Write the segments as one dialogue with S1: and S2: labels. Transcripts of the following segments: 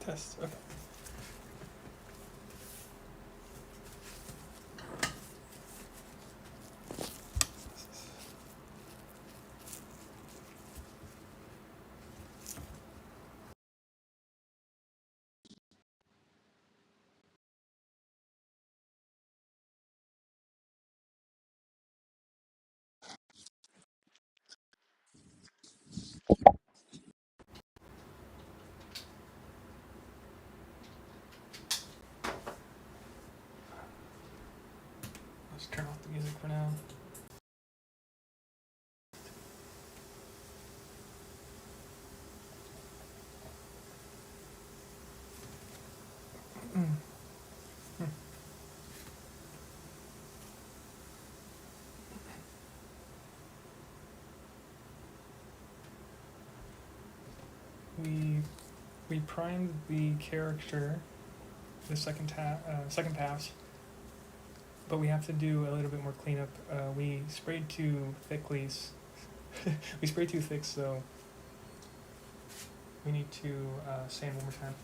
S1: Test. Okay. Let's turn off the music for now. We primed the character, the second pass, but we have to do a little bit more cleanup. We sprayed too thickly. We sprayed too thick, so we need to sand one more time.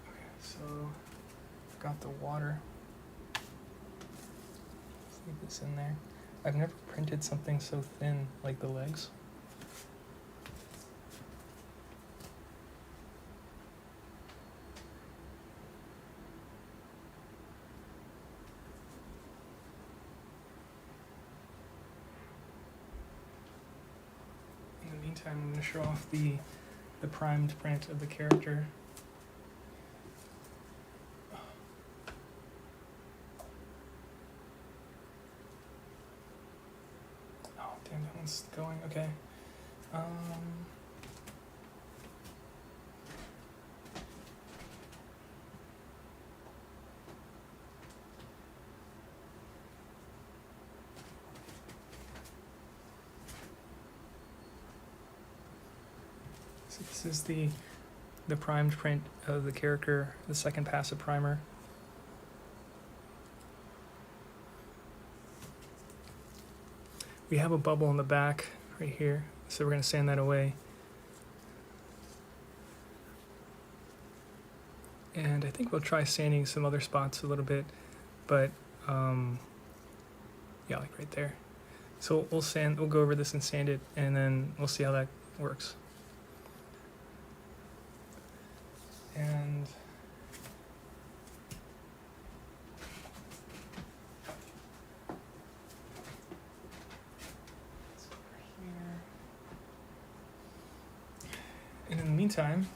S1: Okay, so got the water. Let's leave this in there. I've never printed something so thin like the legs. In the meantime, I'm going to show off the primed print of the character. Oh, damn, that one's going. Okay. So this is the primed print of the character, the second pass of primer. We have a bubble in the back right here, so we're going to sand that away. And I think we'll try sanding some other spots a little bit, but yeah, like right there. So we'll go over this and sand it, and then we'll see how that works. And it's over here. And in the meantime,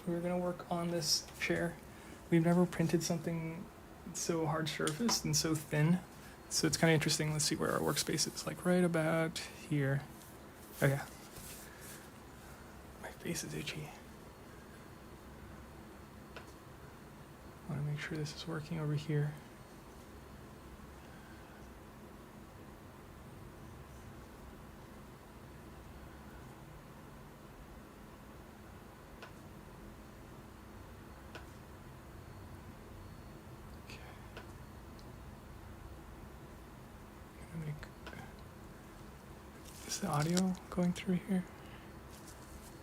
S1: we're gonna work on this chair. We've never printed something so hard surfaced and so thin, so it's kind of interesting. Let's see where our workspace is, like right about here. Okay. My face is itchy. I want to make sure this is working over here. Okay. I'm gonna make. Is the audio going through here?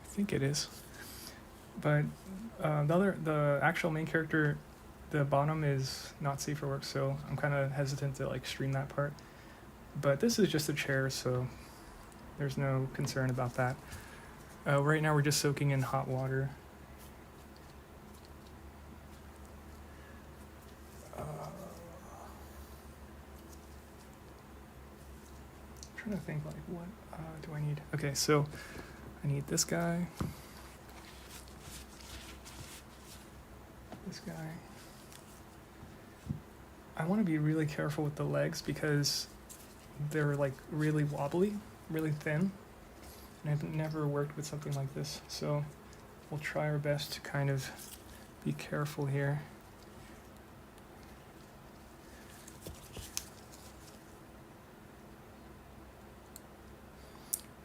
S1: I think it is. But the actual main character, the bottom is not safe for work, so I'm kind of hesitant to like stream that part. But this is just a chair, so there's no concern about that. Right now we're just soaking in hot water. I'm trying to think, like, what do I need? Okay, so I need this guy. This guy. I want to be really careful with the legs because they're like really wobbly, really thin, and I've never worked with something like this, so we'll try our best to kind of be careful here.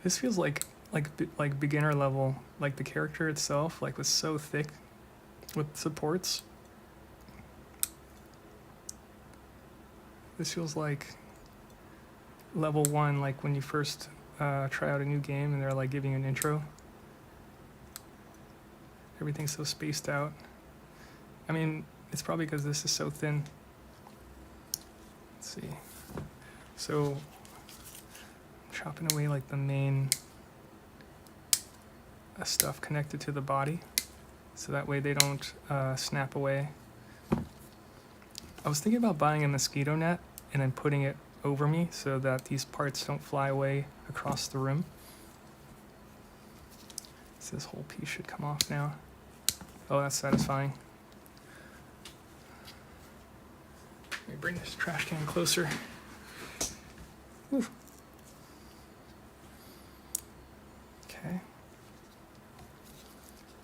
S1: This feels like beginner level, like the character itself like was so thick with supports. This feels like level 1, like when you first try out a new game and they're like giving you an intro. Everything's so spaced out. I mean, it's probably because this is so thin. Let's see. So, chopping away like the main stuff connected to the body, so that way they don't snap away. I was thinking about buying a mosquito net and then putting it over me so that these parts don't fly away across the room. So this whole piece should come off now. Oh, that's satisfying. Let me bring this trash can closer. Whew. Okay.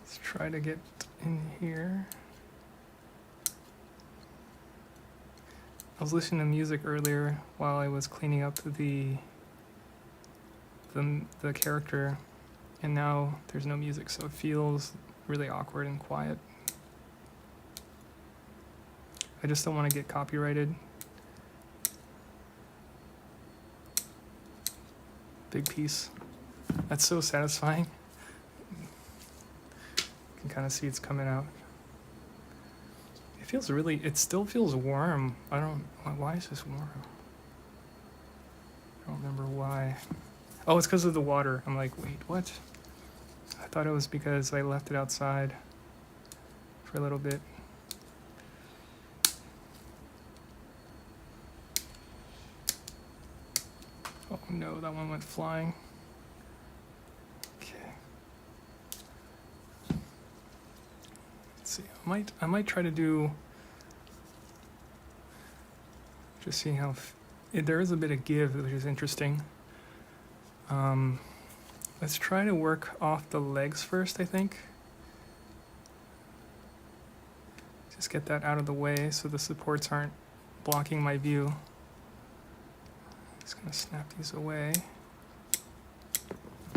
S1: Let's try to get in here. I was listening to music earlier while I was cleaning up the character, and now there's no music, so it feels really awkward and quiet. I just don't want to get copyrighted. Big piece. That's so satisfying. You can kind of see it's coming out. It feels really, it still feels warm. Why is this warm? I don't remember why. Oh, it's because of the water. I'm like, wait, what? I thought it was because I left it outside for a little bit. Oh no, that one went flying. Okay. Let's see. I might try to do. Just seeing how there is a bit of give, which is interesting. Let's try to work off the legs first, I think. Just get that out of the way so the supports aren't blocking my view. Just gonna snap these away.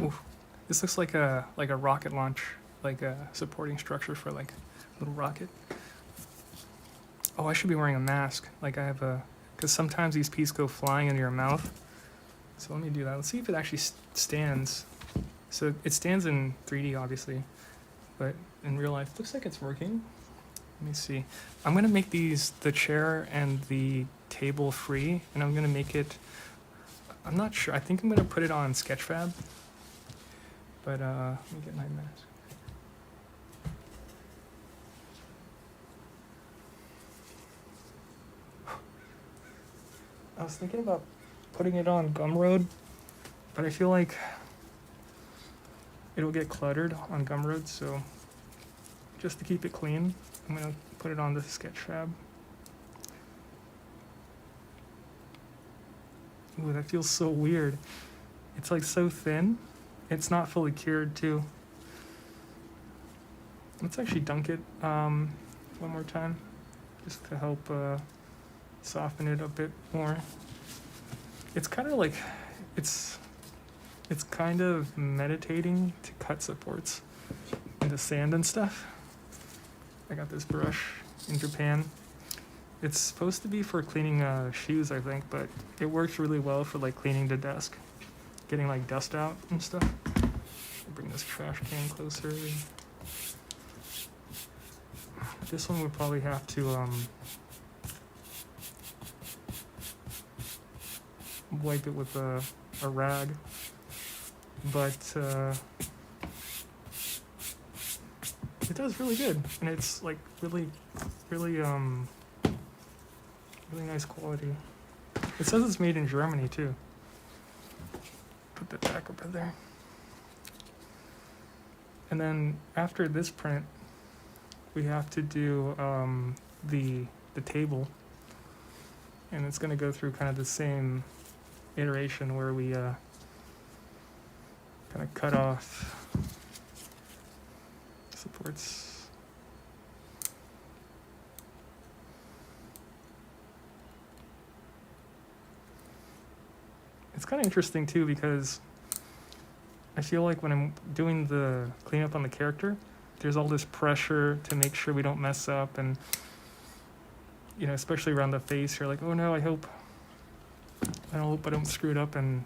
S1: Oof. This looks like a rocket launch, like a supporting structure for like a little rocket. Oh, I should be wearing a mask. Like I have a, because sometimes these pieces go flying into your mouth. So let me do that. Let's see if it actually stands. So it stands in 3D, obviously, but in real life, it looks like it's working. Let me see. I'm gonna make the chair and the table free, and I'm gonna make it, I'm not sure, I think I'm gonna put it on Sketchfab, but let me get my mask. I was thinking about putting it on Gumroad, but I feel like it'll get cluttered on Gumroad, so just to keep it clean, I'm gonna put it on the Sketchfab. Ooh, that feels so weird. It's like so thin. It's not fully cured too. Let's actually dunk it one more time, just to help soften it a bit more. It's kind of like, it's kind of meditating to cut supports into sand and stuff. I got this brush in Japan. It's supposed to be for cleaning shoes, I think, but it works really well for like cleaning the desk, getting like dust out and stuff. I'll bring this trash can closer. This one would probably have to wipe it with a rag, but it does really good, and it's like really nice quality. It says it's made in Germany too. Put that back over there. And then after this print, we have to do the table, and it's going to go through kind of the same iteration where we kind of cut off supports. It's kind of interesting too, because I feel like when I'm doing the cleanup on the character, there's all this pressure to make sure we don't mess up, and especially around the face, you're like, oh no, I hope I don't screw it up and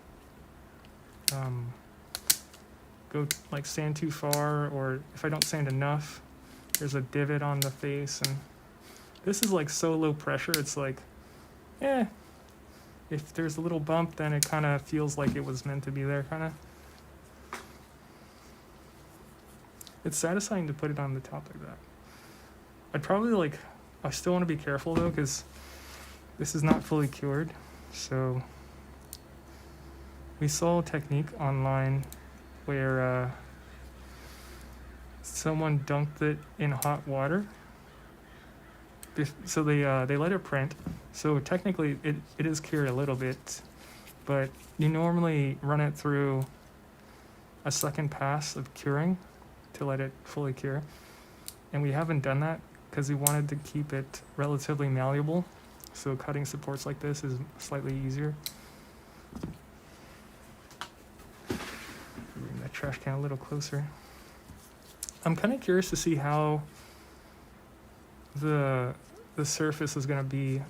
S1: go like sand too far, or if I don't sand enough, there's a divot on the face. And this is like so low pressure, it's like, if there's a little bump, then it kind of feels like it was meant to be there, kind of. It's satisfying to put it on the top like that. I'd probably I still want to be careful though, because this is not fully cured. So we saw a technique online where someone dunked it in hot water. So they let it print. So technically it is cured a little bit, but you normally run it through a second pass of curing to let it fully cure. And we haven't done that because we wanted to keep it relatively malleable. So cutting supports like this is slightly easier. Bring that trash can a little closer. I'm kind of curious to see how the surface is going to be.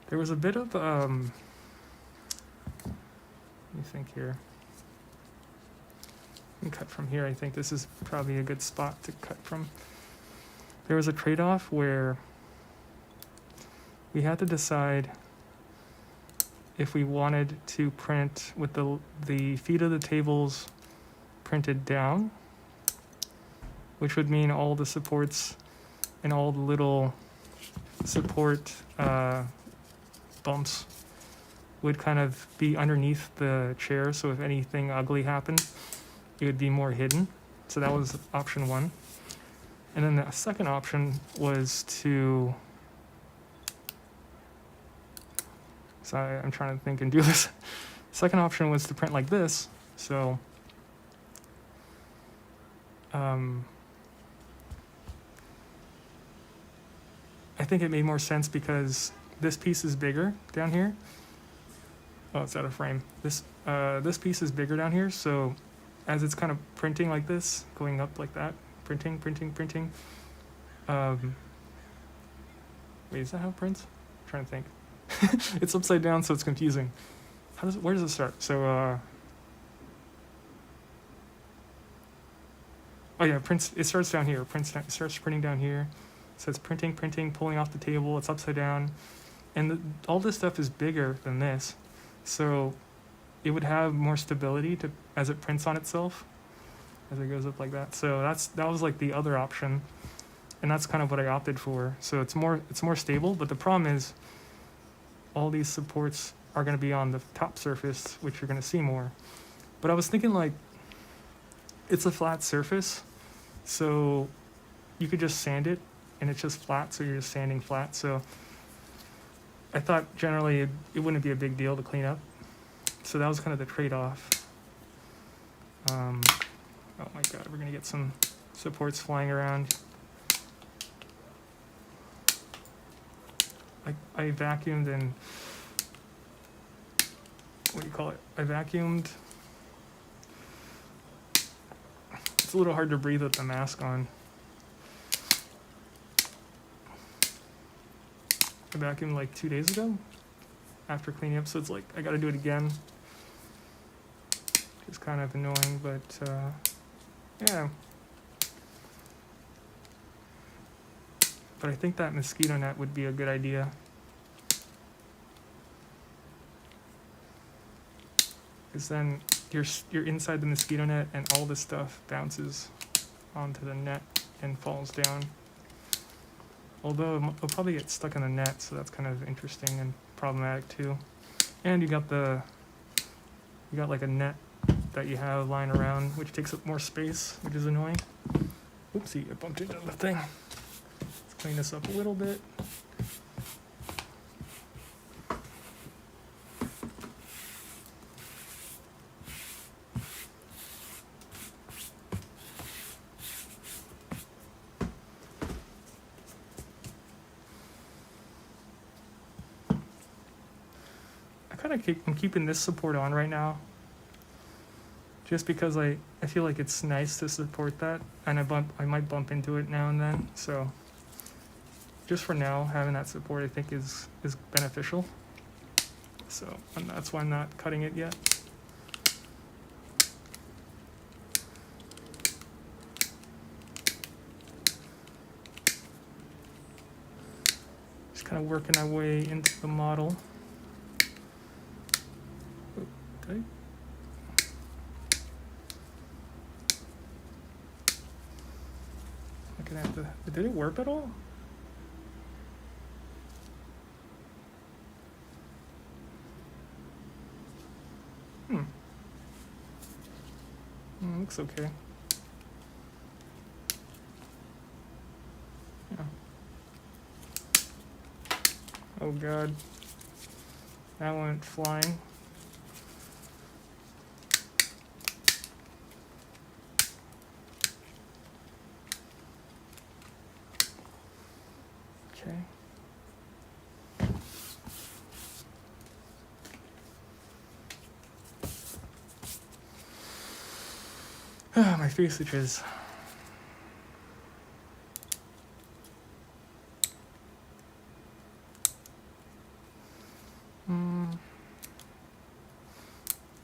S1: There was a bit of let me think here. I can cut from here. I think this is probably a good spot to cut from. There was a trade-off where we had to decide if we wanted to print with the feet of the tables printed down, which would mean all the supports and all the little support bumps would kind of be underneath the chair, so if anything ugly happened, it would be more hidden. So that was option one. And then the second option was to, sorry, I'm trying to think and do this. Second option was to print like this. So I think it made more sense because this piece is bigger down here. Oh, it's out of frame. This piece is bigger down here, so as it's kind of printing like this, going up like that, printing. Wait, is that how it prints? I'm trying to think. It's upside down, so it's confusing. Where does it start? So, oh yeah, it starts down here. It starts printing down here. So it's printing, pulling off the table. It's upside down. And all this stuff is bigger than this. So it would have more stability as it prints on itself, as it goes up like that. So that was like the other option. And that's kind of what I opted for. So it's more stable, but the problem is all these supports are going to be on the top surface, which you're going to see more. But I was thinking it's a flat surface, so you could just sand it and it's just flat, so you're just sanding flat. So I thought generally it wouldn't be a big deal to clean up. So that was kind of the trade-off. Oh my God, we're gonna get some supports flying around. I vacuumed and, what do you call it? I vacuumed. It's a little hard to breathe with the mask on. I vacuumed like 2 days ago after cleaning up, so it's like I gotta do it again. It's kind of annoying, but yeah. But I think that mosquito net would be a good idea. Because then you're inside the mosquito net and all this stuff bounces onto the net and falls down. Although it'll probably get stuck in the net, so that's kind of interesting and problematic too. And you got like a net that you have lying around, which takes up more space, which is annoying. Oopsie, I bumped into the thing. Let's clean this up a little bit. I'm keeping this support on right now, just because I feel like it's nice to support that, and I might bump into it now and then. So just for now, having that support I think is beneficial. So and that's why I'm not cutting it yet. Just kind of working our way into the model. Okay. Looking at did it warp at all? Looks okay. Yeah. Oh god. That went flying. Okay. Ah, my face itches.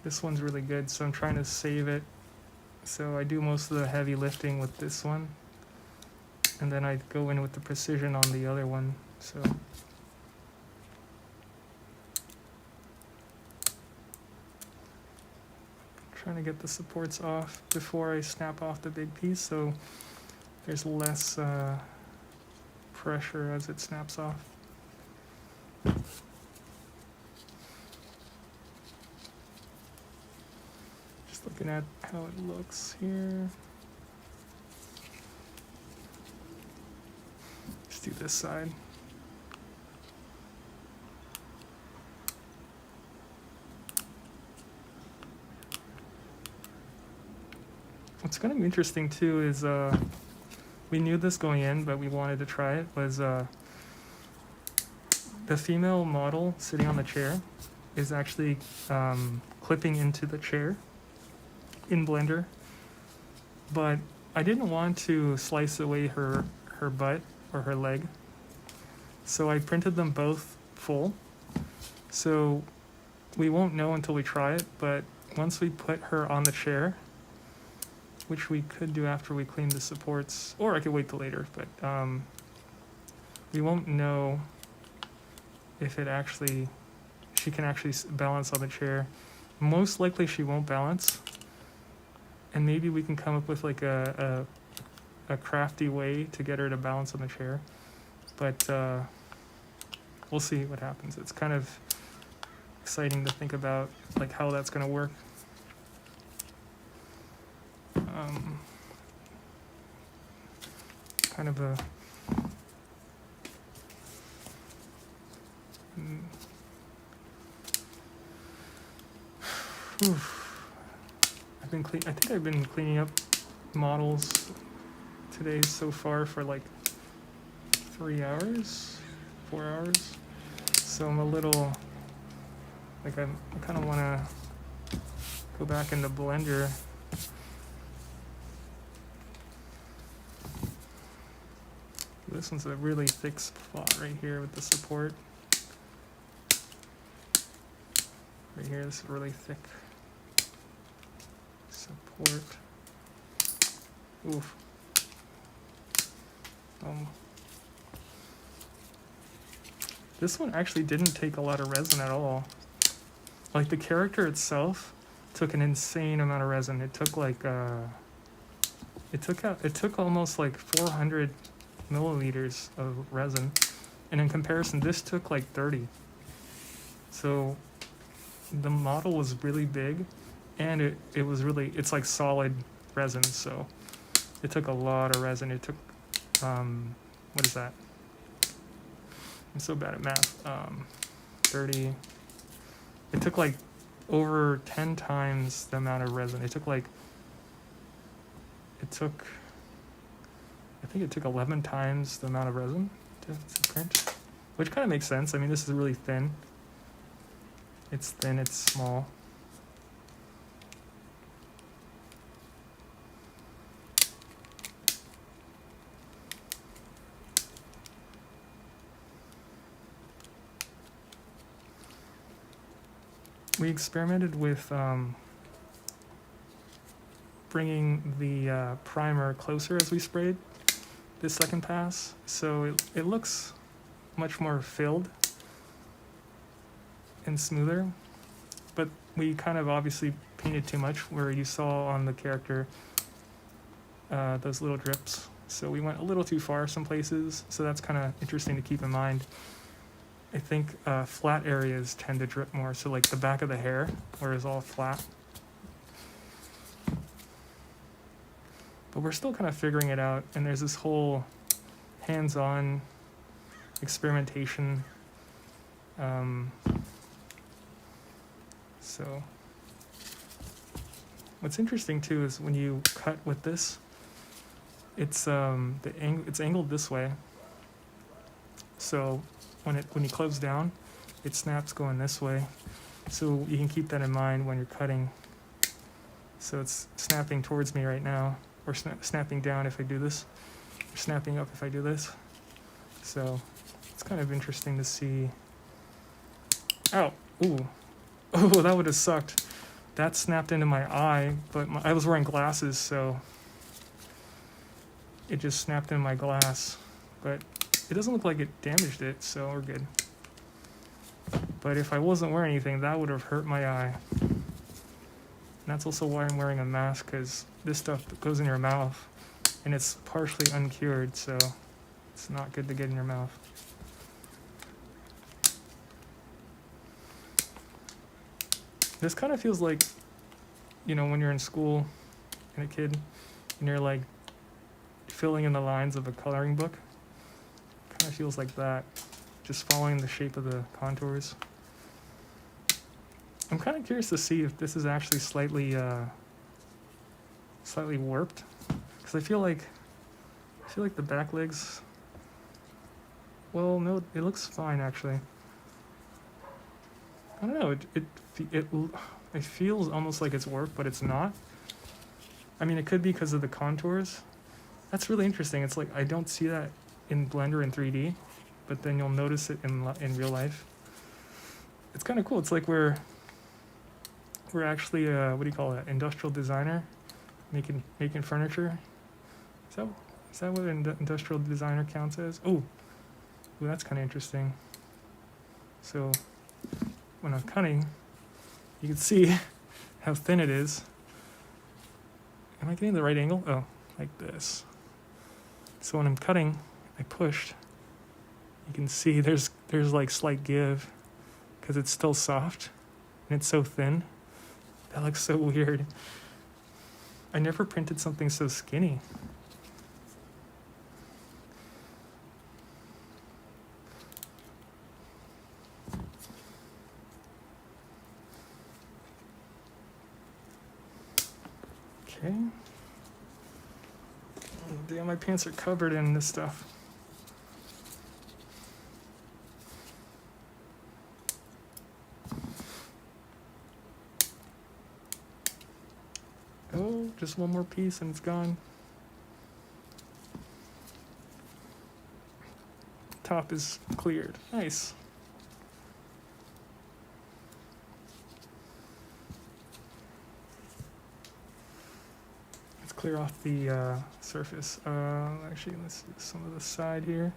S1: This one's really good, so I'm trying to save it. So I do most of the heavy lifting with this one, and then I go in with the precision on the other one. So trying to get the supports off before I snap off the big piece, so there's less pressure as it snaps off. Just looking at how it looks here. Let's do this side. What's going to be interesting too is we knew this going in, but we wanted to try it, was the female model sitting on the chair is actually clipping into the chair in Blender, but I didn't want to slice away her butt or her leg, so I printed them both full. So we won't know until we try it, but once we put her on the chair, which we could do after we clean the supports, or I could wait till later, but we won't know if she can actually balance on the chair. Most likely she won't balance, and maybe we can come up with like a crafty way to get her to balance on the chair, but we'll see what happens. It's kind of exciting to think about like how that's going to work. Kind of a I think I've been cleaning up models today so far for like 3 hours, 4 hours. So I'm a little like I kind of want to go back into Blender. This one's a really thick spot right here with the support. Right here, this is really thick support. Oof. This one actually didn't take a lot of resin at all. Like the character itself took an insane amount of resin. It took like it took almost like 400 milliliters of resin, and in comparison this took like 30. So the model was really big, and it was really, it's like solid resin, so it took a lot of resin. It took what is that? I'm so bad at math. 30. It took like over 10 times the amount of resin. I think it took 11 times the amount of resin to print, which kind of makes sense. I mean, this is really thin. It's thin, it's small. we experimented with bringing the primer closer as we sprayed this second pass, so it looks much more filled and smoother, but we kind of obviously painted too much where you saw on the character those little drips, so we went a little too far some places, so that's kind of interesting to keep in mind. I think flat areas tend to drip more, so like the back of the hair where it's all flat. But we're still kind of figuring it out, and there's this whole hands-on experimentation. So what's interesting too is when you cut with this, it's it's angled this way. So when you close down, it snaps going this way. So you can keep that in mind when you're cutting. So it's snapping towards me right now, or snapping down if I do this, or snapping up if I do this. So it's kind of interesting to see. Ow! Ooh! Oh, that would have sucked. That snapped into my eye, but I was wearing glasses, so it just snapped in my glass. But it doesn't look like it damaged it, so we're good. But if I wasn't wearing anything, that would have hurt my eye. And that's also why I'm wearing a mask, because this stuff goes in your mouth, and it's partially uncured, so it's not good to get in your mouth. This kind of feels like, you know, when you're in school and a kid, and you're like filling in the lines of a coloring book. Kind of feels like that, just following the shape of the contours. I'm kind of curious to see if this is actually slightly warped, because I feel like the back legs. Well, no, it looks fine actually. I don't know. It feels almost like it's warped, but it's not. I mean, it could be because of the contours. That's really interesting. It's like I don't see that in Blender in 3D, but then you'll notice it in real life. It's kind of cool. It's like we're actually what do you call it? Industrial designer, making furniture. Is that what an industrial designer counts as? Oh, that's kind of interesting. So when I'm cutting, you can see how thin it is. Am I getting the right angle? Oh, like this. So when I'm cutting, I pushed. You can see there's like slight give because it's still soft and it's so thin. That looks so weird. I never printed something so skinny. Okay. Oh, damn, my pants are covered in this stuff. Oh, just one more piece and it's gone. Top is cleared. Nice. Let's clear off the surface. Actually, let's do some of the side here.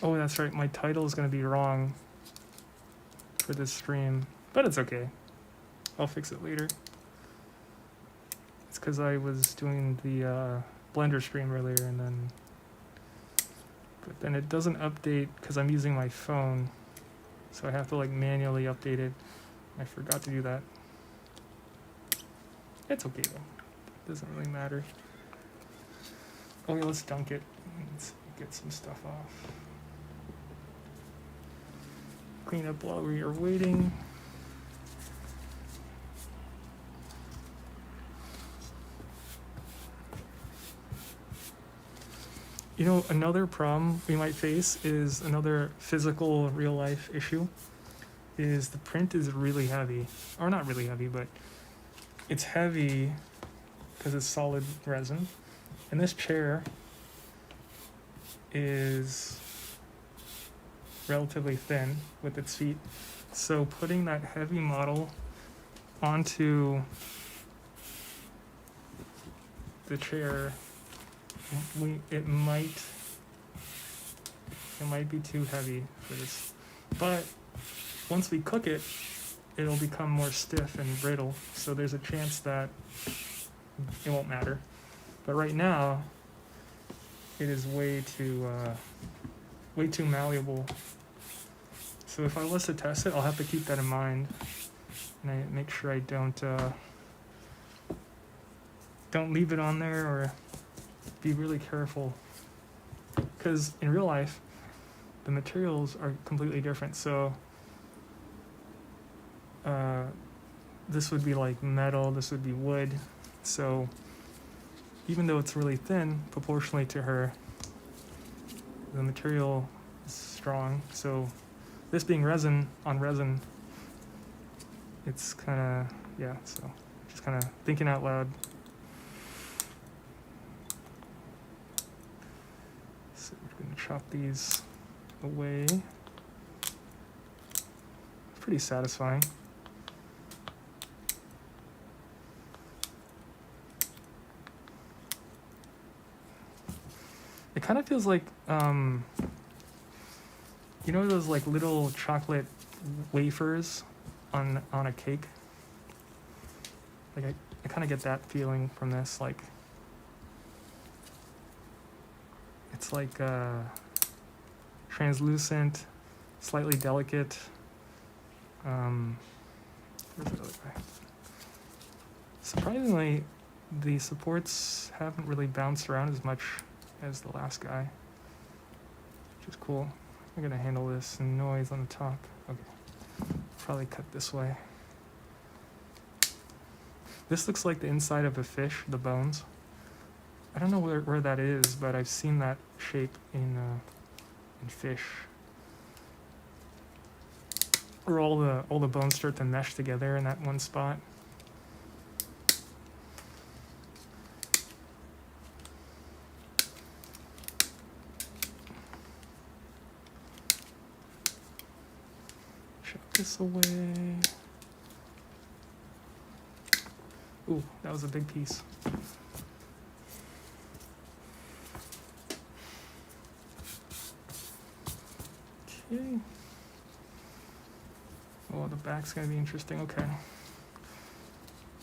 S1: Oh, that's right. My title is going to be wrong for this stream, but it's okay. I'll fix it later. It's because I was doing the Blender stream earlier, but then it doesn't update because I'm using my phone, so I have to like manually update it. I forgot to do that. It's okay though. It doesn't really matter. Okay, let's dunk it. Let's get some stuff off. Clean up while we are waiting. You know, another problem we might face is another physical real life issue is the print is really heavy, or not really heavy, but it's heavy because it's solid resin. And this chair is relatively thin with its feet. So putting that heavy model onto the chair, it might be too heavy for this. But once we cook it, it'll become more stiff and brittle. So there's a chance that it won't matter. But right now, it is way too malleable. So if I was to test it, I'll have to keep that in mind, and I make sure I don't leave it on there, or be really careful. Because in real life, the materials are completely different. So this would be like metal, this would be wood. So even though it's really thin proportionally to her, the material is strong. So this being resin on resin, it's kind of, yeah, so just kind of thinking out loud. So we're going to chop these away. Pretty satisfying. It kind of feels like, you know those like little chocolate wafers on a cake? Like I kind of get that feeling from this. Like it's like translucent, slightly delicate. Where's the other guy? Surprisingly, the supports haven't really bounced around as much as the last guy, which is cool. I'm gonna handle this noise on the top. Okay, probably cut this way. This looks like the inside of a fish, the bones. I don't know where that is, but I've seen that shape in fish. Where all the bones start to mesh together in that one spot. Chop this away. Ooh, that was a big piece. Okay. Oh, the back's gonna be interesting. Okay.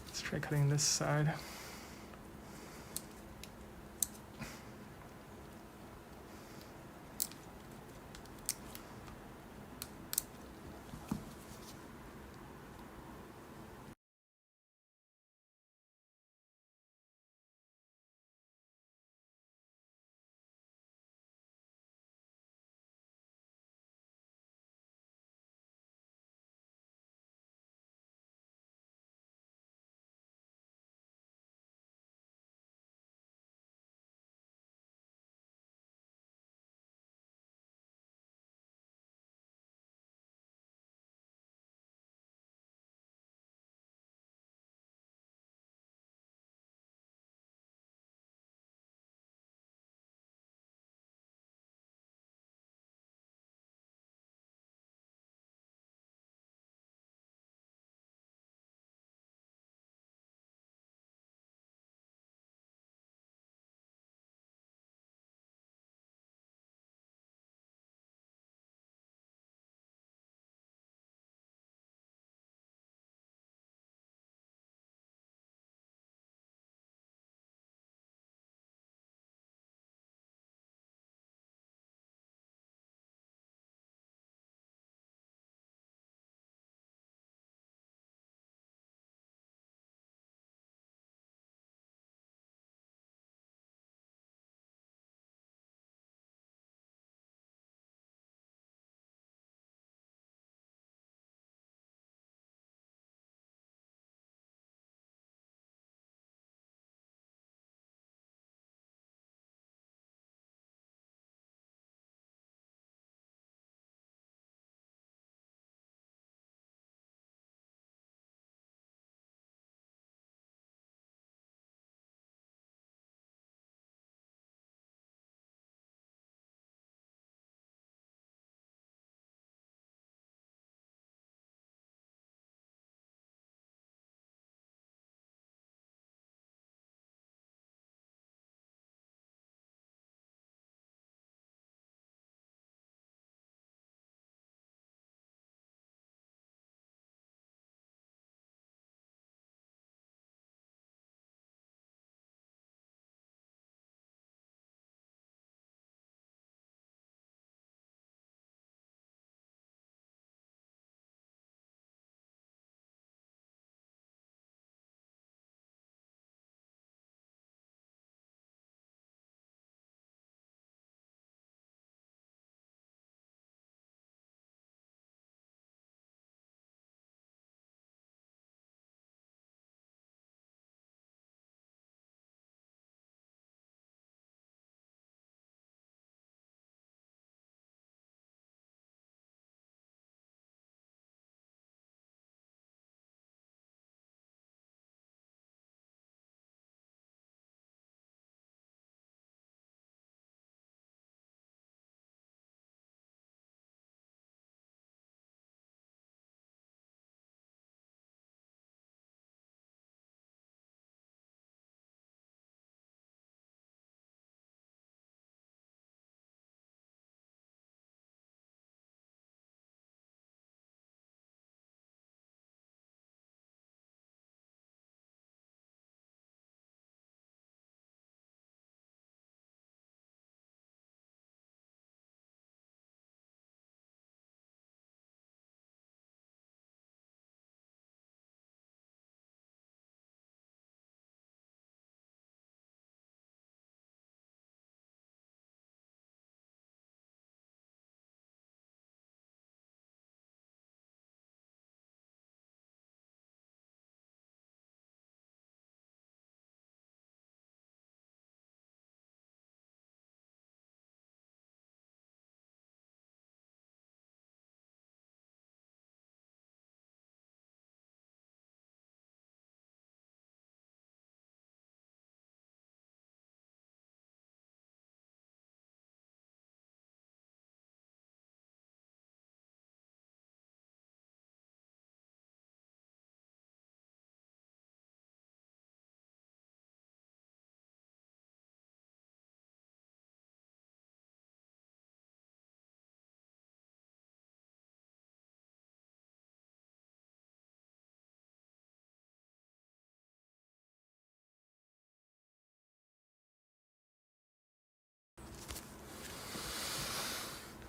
S1: Let's try cutting this side.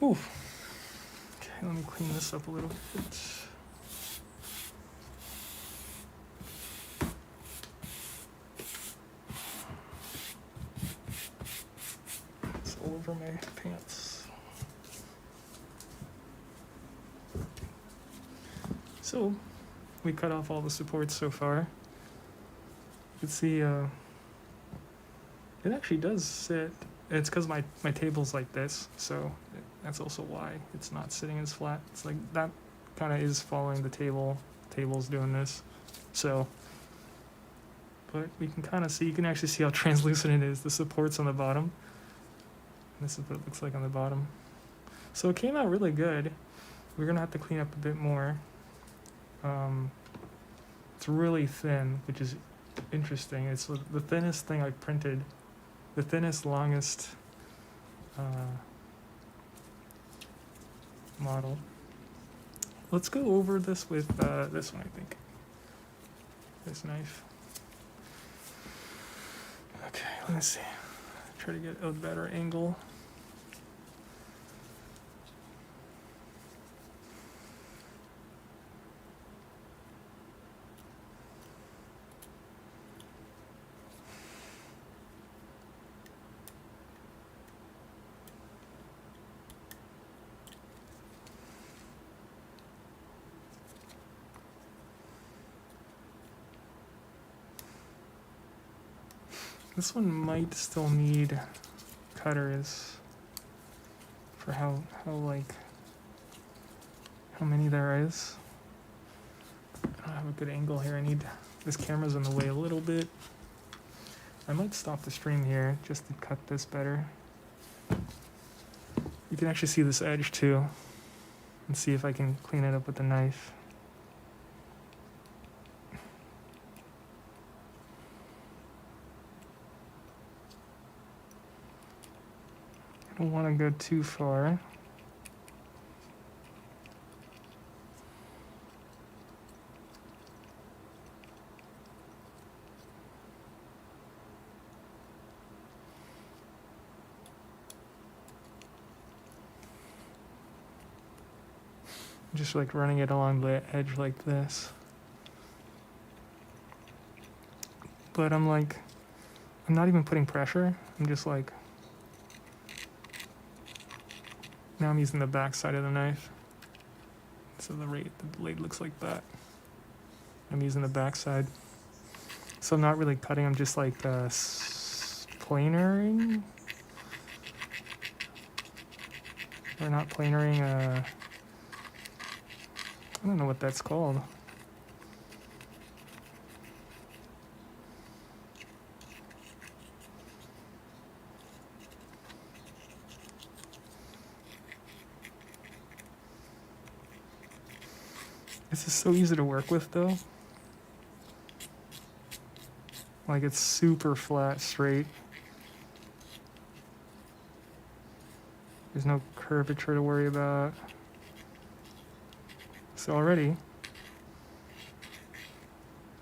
S1: Ooh. Okay, let me clean this up a little bit. It's all over my pants. So, we cut off all the supports so far. You can see it actually does sit. It's because my table's like this, so that's also why it's not sitting as flat. It's like that kind of is following the table. Table's doing this, so. But we can kind of see. You can actually see how translucent it is. The support's on the bottom. This is what it looks like on the bottom. So it came out really good. We're gonna have to clean up a bit more. It's really thin, which is interesting. It's the thinnest thing I printed, the thinnest, longest model. Let's go over this with this one, I think. This knife. Okay, let me see. Try to get a better angle. This one might still need cutters for how many there is. I don't have a good angle here. This camera's in the way a little bit. I might stop the stream here just to cut this better. You can actually see this edge too, and see if I can clean it up with the knife. I don't want to go too far. Just like running it along the edge like this. But I'm not even putting pressure. I'm just like, now I'm using the back side of the knife. So the blade looks like that. I'm using the back side. So I'm not really cutting, I'm just like planering. Or not planering, I don't know what that's called. This is so easy to work with though. Like it's super flat, straight. There's no curvature to worry about. So already,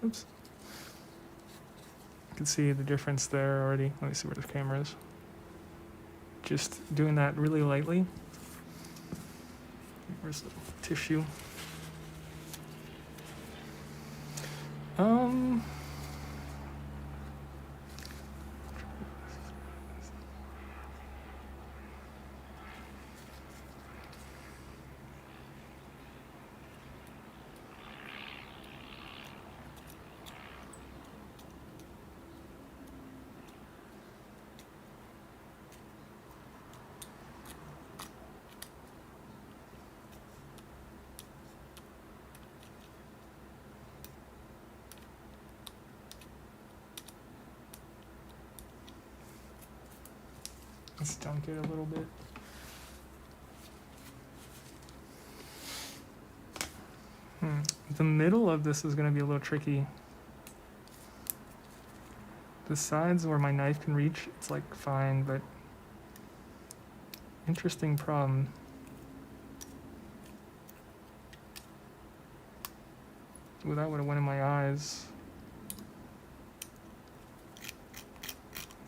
S1: oops. You can see the difference there already. Let me see where the camera is. Just doing that really lightly. Where's the tissue? Let's dunk it a little bit. The middle of this is going to be a little tricky. The sides where my knife can reach, it's like fine, but interesting problem. Ooh, that would have went in my eyes.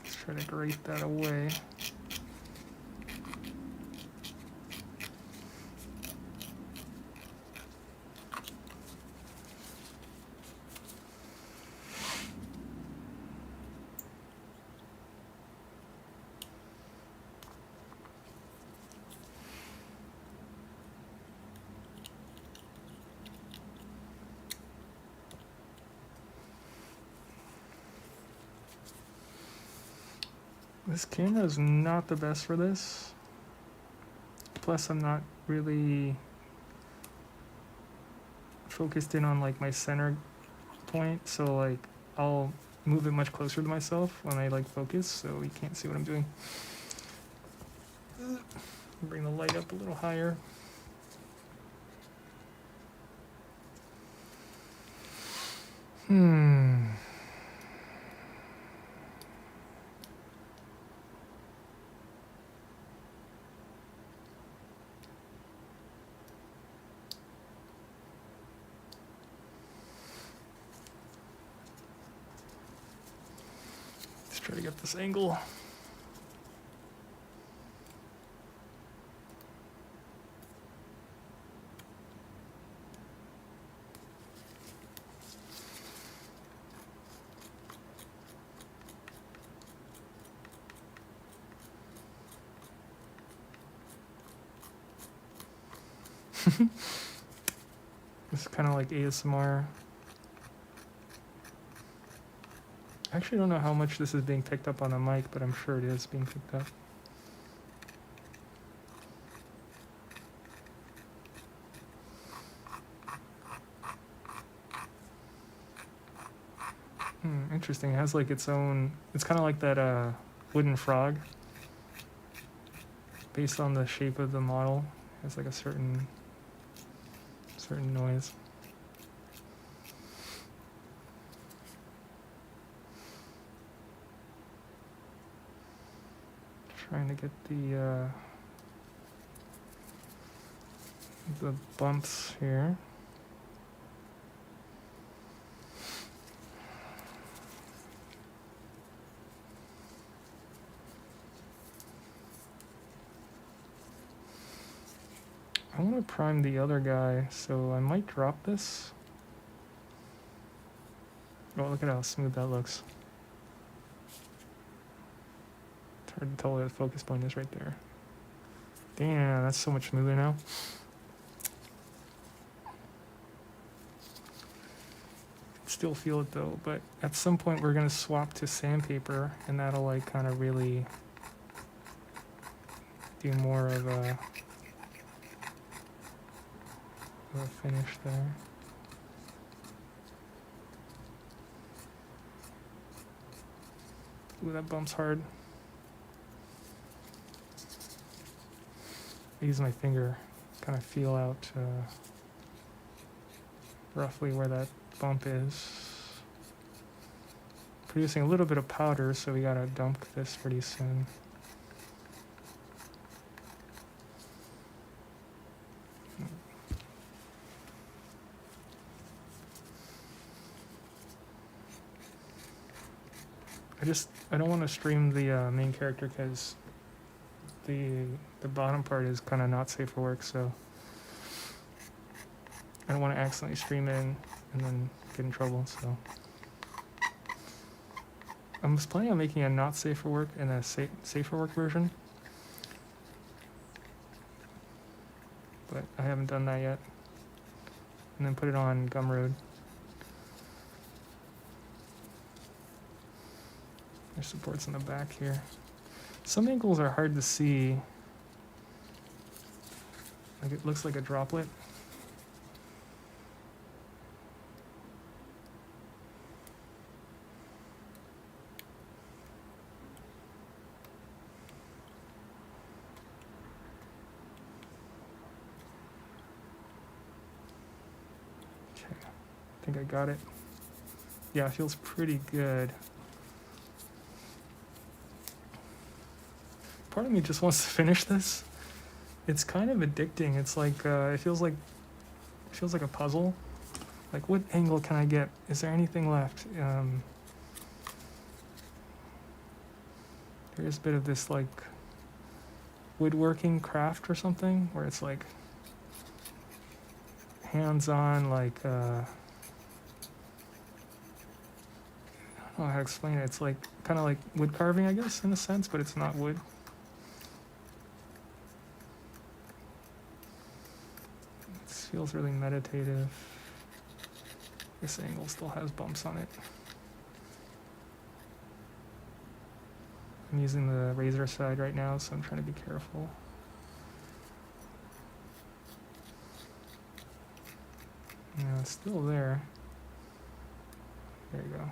S1: Let's try to grate that away. This camera is not the best for this. Plus, I'm not really focused in on like my center point, so like I'll move it much closer to myself when I like focus, so you can't see what I'm doing. Bring the light up a little higher. Let's try to get this angle. It's kind of like ASMR. I actually don't know how much this is being picked up on the mic, but I'm sure it is being picked up. Interesting. It has like its own, it's kind of like that wooden frog. Based on the shape of the model, it has like a certain noise. Trying to get the bumps here. I want to prime the other guy, so I might drop this. Oh, look at how smooth that looks. It's hard to tell where the focus point is right there. Damn, that's so much smoother now. Still feel it though, but at some point we're gonna swap to sandpaper, and that'll like kind of really do more of a finish there. Ooh, that bump's hard. I use my finger, kind of feel out roughly where that bump is. Producing a little bit of powder, so we gotta dump this pretty soon. I don't want to stream the main character because the bottom part is kind of not safe for work, so I don't want to accidentally stream in and then get in trouble. So I'm just planning on making a not safe for work and a safe for work version, but I haven't done that yet. And then put it on Gumroad. There's supports in the back here. Some angles are hard to see. Like it looks like a droplet. Okay, I think I got it. Yeah, it feels pretty good. Part of me just wants to finish this. It's kind of addicting. It's like it feels like a puzzle. Like, what angle can I get? Is there anything left? There's a bit of this like woodworking craft or something where it's like hands-on, like I don't know how to explain it. It's like kind of like wood carving, I guess, in a sense, but it's not wood. Feels really meditative. This angle still has bumps on it. I'm using the razor side right now, so I'm trying to be careful. Yeah, it's still there. There you go.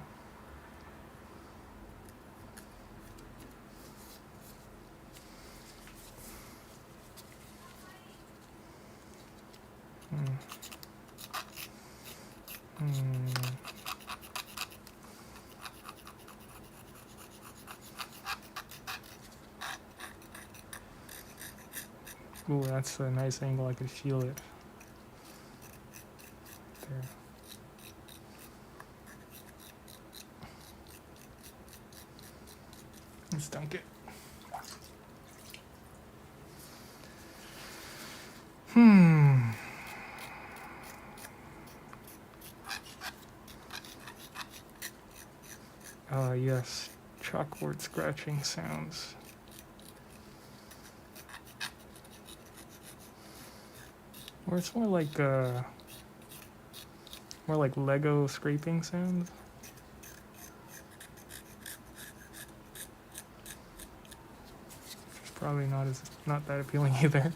S1: Ooh, that's a nice angle. I could feel it. There. Let's dunk it. Yes. Chalkboard scratching sounds. Or it's more like Lego scraping sounds. It's probably not that appealing either.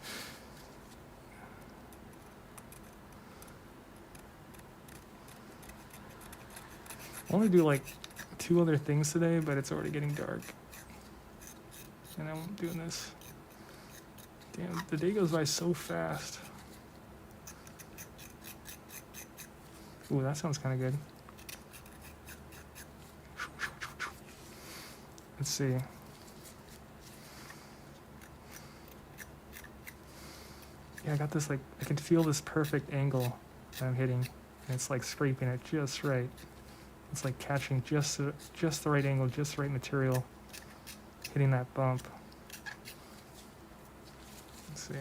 S1: I want to do like 2 other things today, but it's already getting dark. And I'm doing this. Damn, the day goes by so fast. Ooh, that sounds kind of good. Let's see. Yeah, I got this, like, I can feel this perfect angle that I'm hitting. And it's like scraping it just right. It's like catching just the right angle, just the right material, hitting that bump. Let's see.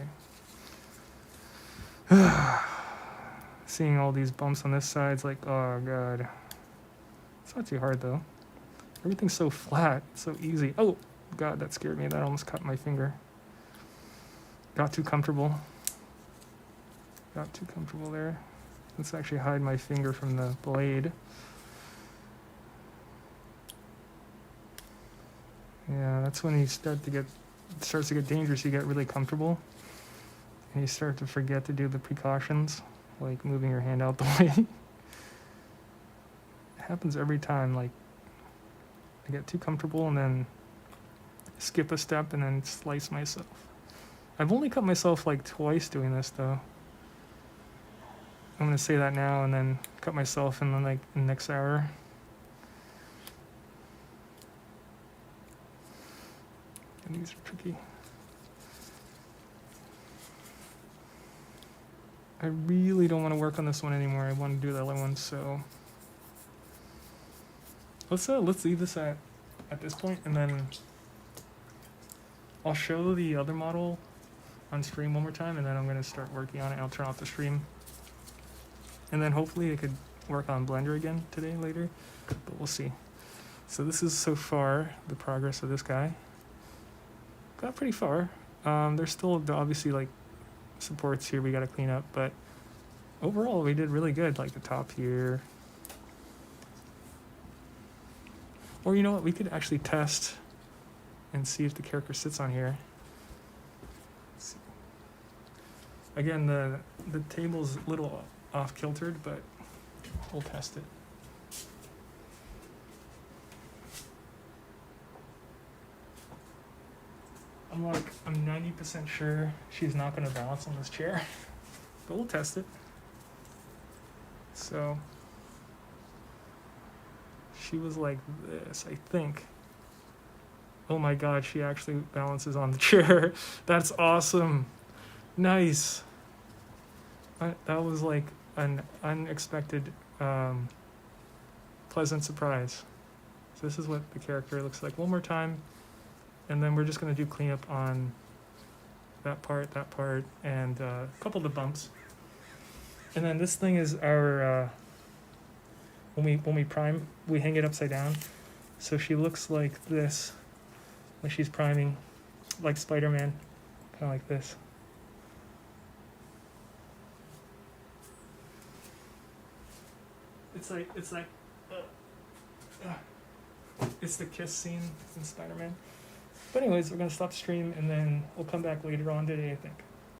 S1: Seeing all these bumps on this side, it's like, oh god. It's not too hard though. Everything's so flat, so easy. Oh god, that scared me. That almost cut my finger. Got too comfortable. Got too comfortable there. Let's actually hide my finger from the blade. Yeah, that's when you starts to get dangerous. You get really comfortable, and you start to forget to do the precautions, like moving your hand out the way. It happens every time. Like, I get too comfortable and then skip a step and then slice myself. I've only cut myself like twice doing this though. I'm gonna say that now and then cut myself in the next hour. And these are tricky. I really don't want to work on this one anymore. I want to do the other one, so let's leave this at this point, and then I'll show the other model on stream one more time, and then I'm gonna start working on it. I'll turn off the stream, and then hopefully I could work on Blender again today later, but we'll see. So this is so far the progress of this guy. Got pretty far. There's still obviously like supports here we got to clean up, but overall we did really good. Like the top here. Or you know what, we could actually test and see if the character sits on here. Let's see. Again, the table's a little off kiltered, but we'll test it. I'm 90% sure she's not going to balance on this chair, but we'll test it. So she was like this, I think. Oh my god, she actually balances on the chair. That's awesome. Nice. That was like an unexpected, pleasant surprise. So this is what the character looks like one more time. And then we're just going to do cleanup on that part, and a couple of the bumps. And then this thing is our, when we prime, we hang it upside down. So she looks like this when she's priming, like Spider-Man, kind of like this. It's the kiss scene in Spider-Man. But anyways, we're gonna stop the stream and then we'll come back later on today, I think.